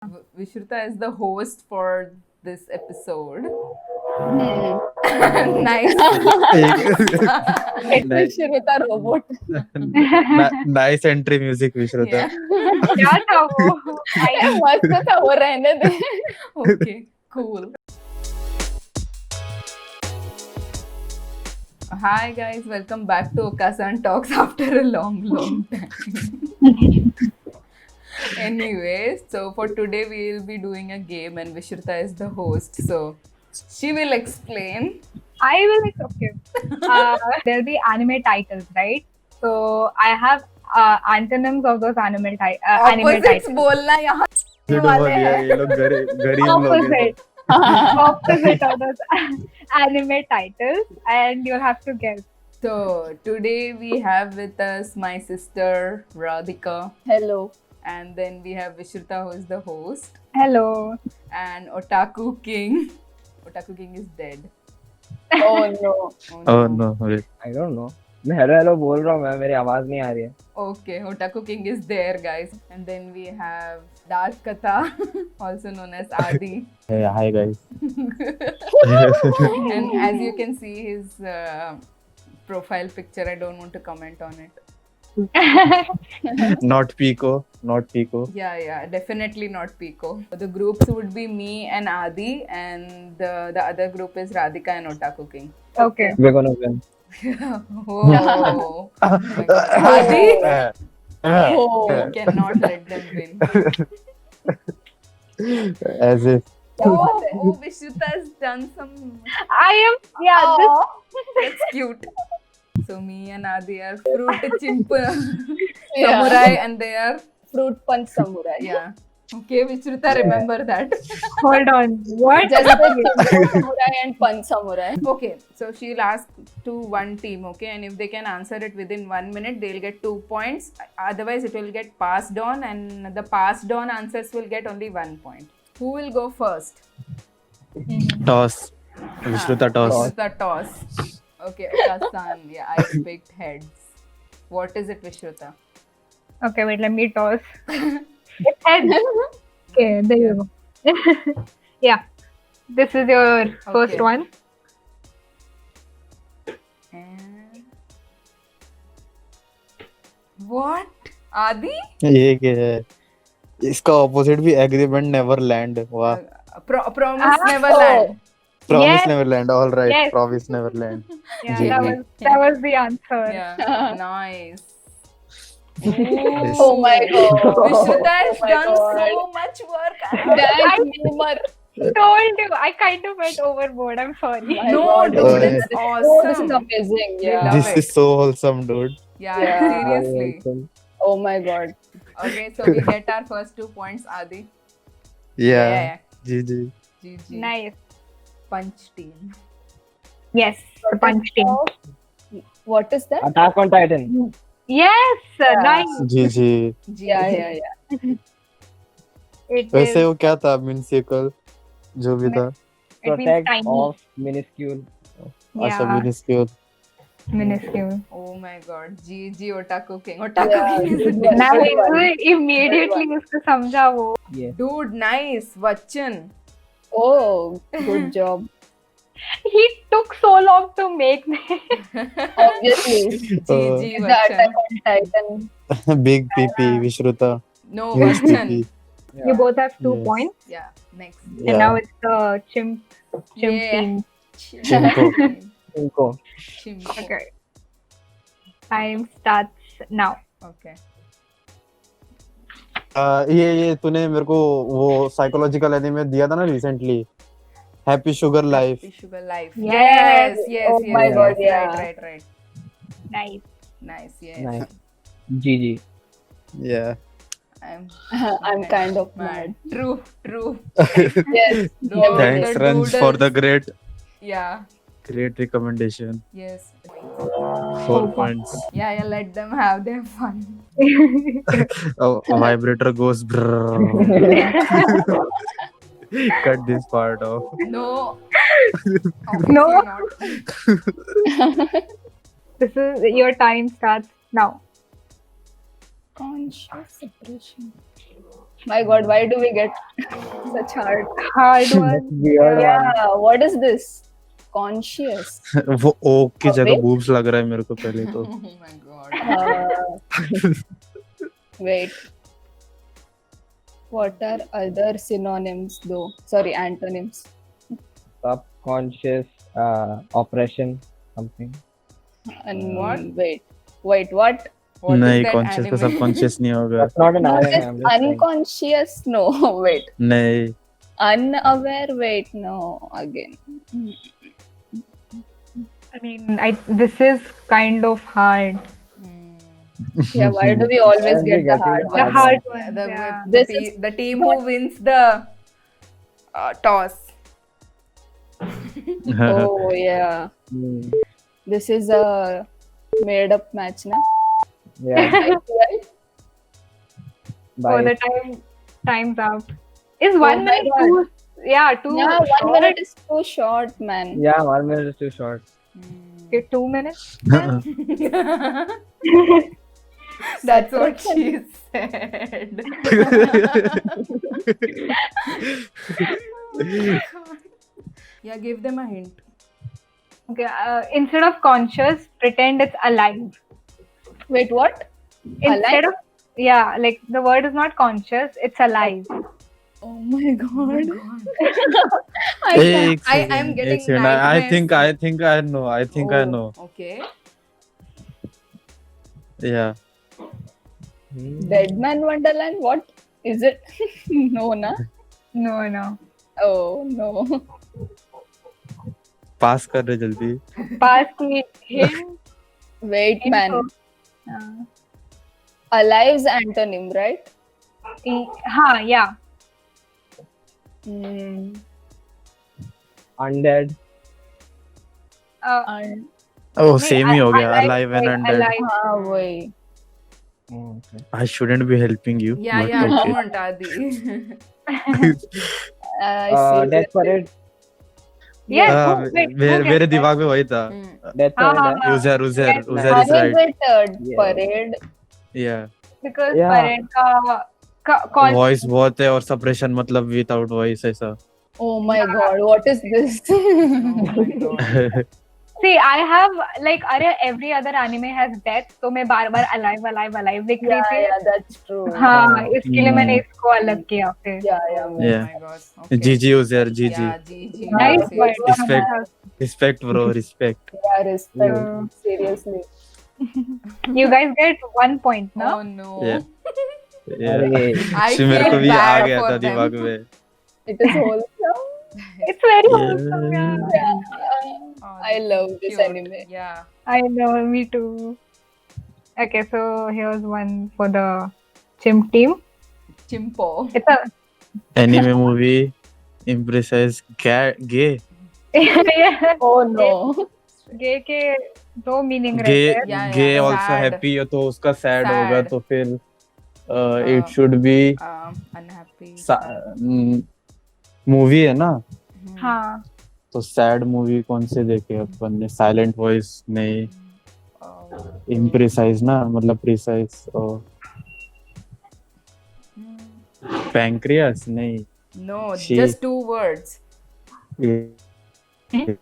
Vishruta is the host for this episode. Hmm. Nice. Nice. Vishruta robot. Nice entry music Vishruta Yeah. क्या था वो? मस्त था वो, रहने दे. Okay. Cool. Hi guys, welcome back to Okasan Talks after a long time. Anyways, so for today we will be doing a game and Vishruta is the host. So she will explain. I will like okay. There'll be anime titles, right? So I have antonyms of those anime Opposites titles. बोलना यहाँ वाले हैं ये लोग गरीब लोग हैं Opposite of those anime titles, and you'll have to guess. So today we have with us my sister Radhika, Hello. and then we have Vishruta who is the host, Hello. and Otaku King. Otaku King is dead. Oh no. Oh no wait I don't know. मैं hello hello बोल रहा हूँ, मैं मेरी आवाज नहीं आ रही है. Okay, Otaku King is there, guys. And then we have Dark Katha, also known as Adi. Hi guys And as you can see his profile picture, I don't want to comment on it. Not पीको Yeah, definitely not Pico. The groups would be me and Adi, and the other group is Radhika and Otaku King. Okay. We're gonna win. Oh, my God. Adi, Oh. you cannot let them win. As if Oh, Vishruta has done some. I am. Yeah. That's cute. So me and Adi are fruit chimp samurai, and they are Fruit punch samurai. yeah. Okay, Vishruta, remember that. Hold on. What? Just like Fruit samurai and punch samurai. Okay, so she'll ask to one team, okay, and if they can answer it within 1 minute, they'll get 2 points. Otherwise, it will get passed on, and the passed on answers will get only 1 point. Who will go first? Toss Vishruta toss Vishruta toss. Okay, Okasan. Yeah, I picked heads. What is it, Vishruta? Okay. Wait. Let me toss. Head. Okay. There you go. Yeah. This is your first Okay. one. And what? Adi? ये क्या है इसका opposite भी agreement neverland वाह Promise Ah, Neverland. Promise Yes. Neverland all right Yes. Promise neverland Yeah. जी, That जी. was the answer. Yeah, nice. Oh my god. Vishruta has Oh my done God. so much work. That humor. Told you. I kind of went overboard. I'm sorry. My No, God. dude, it's Oh, this is awesome. amazing. We Yeah. love this it. Is so wholesome dude Yeah, Yeah. seriously. Oh my god. Okay, so we get our first 2 points, Adi. या Yeah. Ji ji GG. Nice. Punch team. Yes. The punch team. What is that? Attack on Titan. Yes. Yeah. Nice. जी जी Yeah. It वैसे is. वो क्या था musical जो भी था It means Protect tiny. of minuscule. अच्छा Yeah. Minuscule Minuscule. Oh my god. GG Otaku King. Otaku Yeah, King is this a is Now Very well. immediately उसको समझा वो. Yes. Dude, nice. Vachan. Oh, good job. He took so long to make me. Obviously. GG The Vachan. Attack on Titan. Big PP Vishruta No, huge Vachan. PP You both have 2 Yes. points. Yeah, next. And now it's the chimp Yeah. team. Chimpo. Cinco. Chimpo. Okay. Time starts now. Okay. ये तूने मेरे को वो psychological anime दिया था ना recently happy sugar life Happy Sugar Life. Yes. Yes. Oh my God, yeah. Right. Nice. Nice. Yes. Nice. GG. या I'm kind of mad. True. Yes. No, thanks the friends for the doodles. Great Yeah. Recommendation Yes. 4 points Yeah. Let them have their fun. a vibrator goes brrrr. cut this part off No. No. Obviously not. This is your time starts now. Conscious separation. My God, why do we get such hard? Hard one. Weird one. Yeah, what is this? Conscious. वो ओ की जगह Wait. boobs लग रहा है मेरे को पहले तो. Oh my god. Wait. What are other synonyms though? Sorry, antonyms. Subconscious oppression something. And What? Wait, what? What is नहीं that conscious का anime? subconscious नहीं होगा. That's not an No, anime. it's I'm just saying. unconscious. No, wait. नहीं. Unaware. Wait, no. Again. I mean, this is kind of hard. Yeah. Why do we always Why get we the get hard it? The ones? hard Yeah, one. the, Yeah. the, This te- is- the team who wins the toss. Oh yeah. Hmm. This is a made-up match, na? Yeah. IPL? Oh, Bye. the time's up. Is Oh 1 my minute God. too? Yeah, too. Yeah, 1 short? minute is too short, man. Yeah, 1 minute is too short. Okay, 2 minutes. That's what she said. Yeah, give them a hint. Okay, instead of conscious, pretend it's alive. Wait, what? Instead of like the word is not conscious, it's alive. Oh my God. एक I am second, getting एक second. nightmares. I think I know. I think I Oh, know. Okay. Yeah. Dead Man Wonderland? What is it? No, na? No. Oh no. पास कर रहे जल्दी. Past me hint. Wait, man. Uh, Alive's antonym, right? yeah. Hmm. Undead. And Oh, same ही हो गया. Alive Alive and undead. alive. हाँ वही. Oh, okay. I shouldn't be helping you. Yeah, but yeah, okay. don't, Adi. I see. Death Parade. Yes. हाँ, wait, मेरे दिमाग में वही था. Hmm. Death हाँ, Parade. हाँ, Uzer Yes, is How is right. it Yeah. parade? Yeah. Because Yeah. parent का Voice बहुत है और suppression मतलब without voice ऐसा. Oh my God, what is this? Oh my god. See, I have like every other anime has death, तो मैं बार-बार alive लिख रही Yeah, थी. yeah, that's true. हाँ, इसके लिए मैंने इसको अलग किया फिर. Yeah, yeah. Oh Yeah. my god. Okay. GG Uzer, GG. Yeah, GG. Nice Yes, word. yes. Respect bro, respect. Yeah, respect. Yeah. Seriously. You guys get 1 point, no? Oh no. Yeah. Yeah. अरे, I मेरे को feel भी आ bad गया for था them. दिमाग में. It is wholesome. It's very wholesome, yeah. Yeah. Oh, I love this cute. anime. Yeah. I know, me too. Okay, so here's one for the chimp team. Chimpo. It's a Anime movie emphasize gay. yeah, Oh no. gay के दो meaning रहते Gay हैं. Yeah, gay yeah, also sad. happy है तो उसका sad होगा Sad. तो फिर it should be Unhappy. Movie है ना हाँ. तो सैड मूवी कौन से देखे अपन ने साइलेंट वॉइस नहीं Oh. इम्प्रिसाइज ना मतलब प्रिसाइज पैंक्रियास नहीं No, She- just 2 words. ये-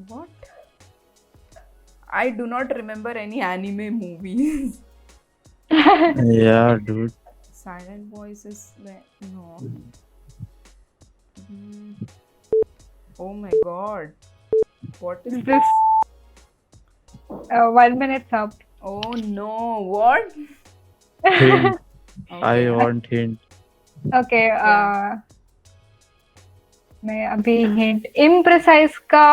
What? I do not remember any anime movies. yeah dude Silent voices. No. Oh my god. What is This- this? 1 minute's up. Oh no. What? hint. Okay. I want hint Okay. Yeah. मैं अभी hint. Imprecise का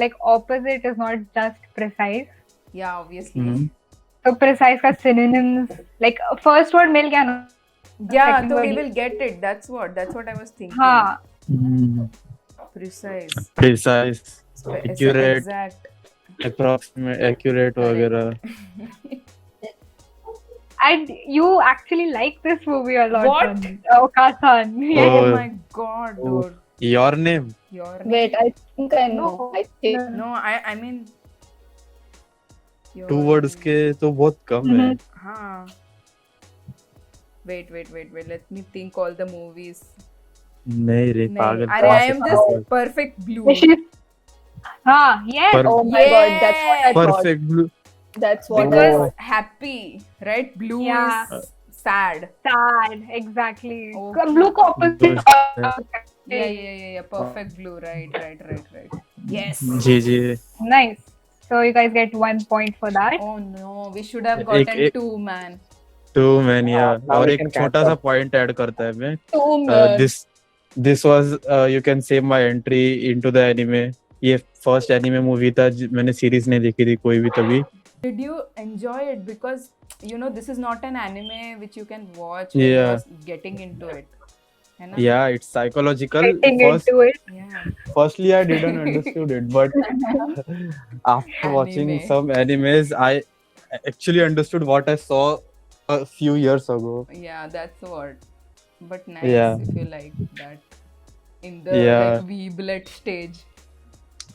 like opposite is not just precise. Yeah, obviously. Hmm. तो precise का synonyms like first word मिल गया ना? Yeah, Second so we word. will get it. That's what I was thinking. हाँ. Precise. precise Spe- accurate Exact. approximate accurate वगैरह And you actually like this movie a lot. What? Okasan. Oh Oh. my god, Oh. dude. your name Your Wait, I think I know. No. I think. No, I mean 2 words के तो बहुत कम है. हाँ. Wait. Let me think all the movies. नहीं रे नहीं. पागल. अरे I am just perfect blue. हाँ, yes. Oh my god, that's what I thought. Perfect blue. That's what I Because thought. happy, right? Blue Yeah. is sad. Sad, exactly. Okay. Blue का opposite. Yeah. Perfect blue. Right. Yes. Ji. Nice. So you guys get 1 point for that. Oh no, we should have gotten एक- 2, man. 2 man yeah. Now और we एक can catch छोटा सा up. Point add करता है मैं. Two men. This was you can say my entry into the anime. ये first anime movie था मैंने सीरीज नहीं देखी थी कोई भी तभी. Did you enjoy it? Because you know this is not an anime which you can watch when Yeah. you're getting into it. है ना? Yeah, it's psychological. Getting into it. Yeah. Firstly, I didn't understood it, but after watching Anime. some animes, I actually understood what I saw a few years ago. Yeah, that's what. But nice Yeah. if you like that. In the Yeah. like weeblet stage.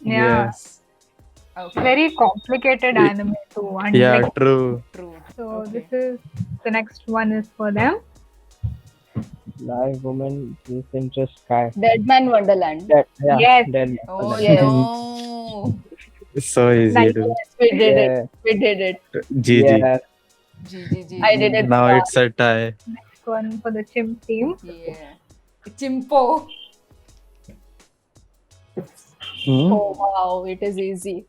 Yeah. Yes. Okay. Very complicated anime too. And Yeah, like, true. True. so Okay. this is the next one is for them. Live woman, disinterest guy. Dead Man Wonderland. Yeah. Yes. Then, Oh Yes. no. It's so easy Nice. to. Yes, we did it. yeah. We did it. GG. Yeah. GG. I did it. Now fast. it's a tie. Next one for the chimp team. Yeah. Chimpo. Hmm? Oh wow, it is easy.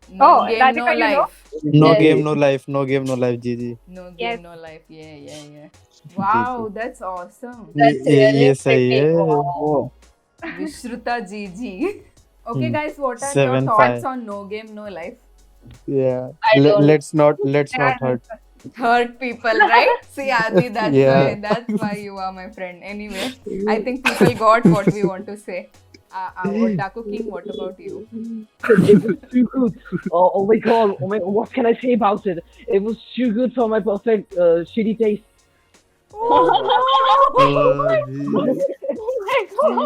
No Oh, game, Radhika, no you know? life. No Yes. game, no life. No game, no life. GG. No game, Yes. no life. Yeah. Wow, that's awesome. That's ये really सही pretty. है. Wow. Oh, Vishruta GG. Okay, Hmm. guys, what are your 7-5. thoughts on No Game, No Life? Yeah. I don't- Let's not hurt. Hurt people, right? See, Adi, Yeah. that's why you are my friend. Anyway, I think people got what we want to say. Otaku King, what about you? it was too good. Oh my god. Oh my, what can I say about it? It was too good for my perfect shitty taste.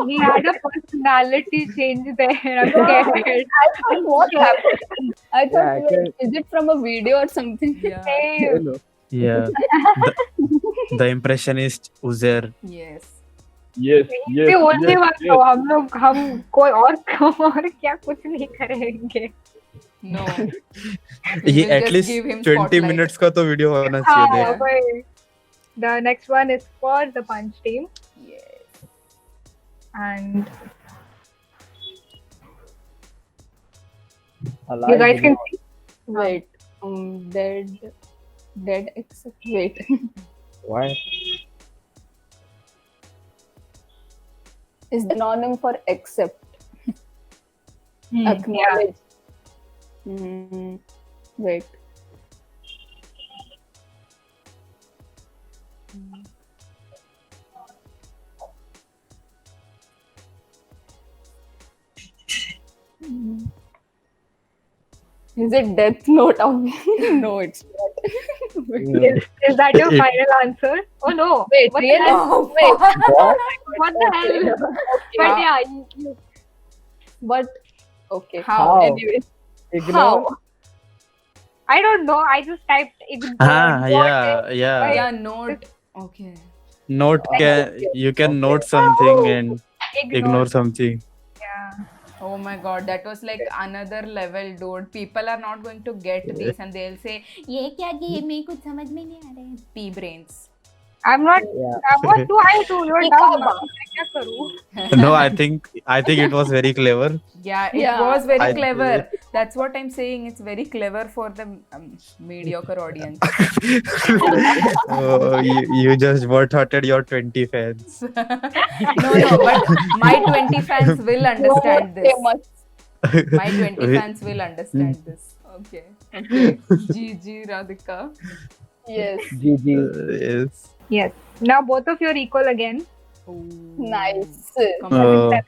He had a personality change there. I'm scared. What happened? I thought, Yeah, I wait, is it from a video or something? Yeah. Same. No. Yeah. The impressionist Uzair. Yes. Yes. The only one तो हम कोई और क्या कुछ नहीं करेंगे. No. ये will just at least give him 20 spotlight. Minutes का तो वीडियो होना हाँ, चाहिए. Yeah. वही. The next one is for the punch team Yes. and Alive you guys can woman. see. Wait, dead except wait. Why? Is the synonym for accept, Yeah. acknowledge. Hmm. Wait. Is it Death Note? No, it's not. Wait, Is that your final answer? Oh no. wait, What the really? hell? Wait, What the hell? But yeah, you but okay. How? Anyways, Ignore. how? I don't know. I just typed ignore. हाँ, What yeah. Yeah, note. Okay. Note can you can note something and is ignore something. Yeah. Oh my god, that was like another level, dude. People are not going to get this and they'll say, ये क्या game है कुछ समझ में नहीं आ रहा है. P brains. I'm not. Yeah. What do I do? You're dumb. मैं क्या करूँ? No, I think it was very clever. Yeah, it Yeah. was very I- clever. That's what I'm saying. It's very clever for the mediocre audience. You just boycotted your 20 fans. No, but my 20 fans will understand They this. must. My 20 fans will understand this. Okay. GG, Radhika. Yes. GG. Yes. Yes. Now both of you are equal again. Ooh. Nice. Come on. 7-7.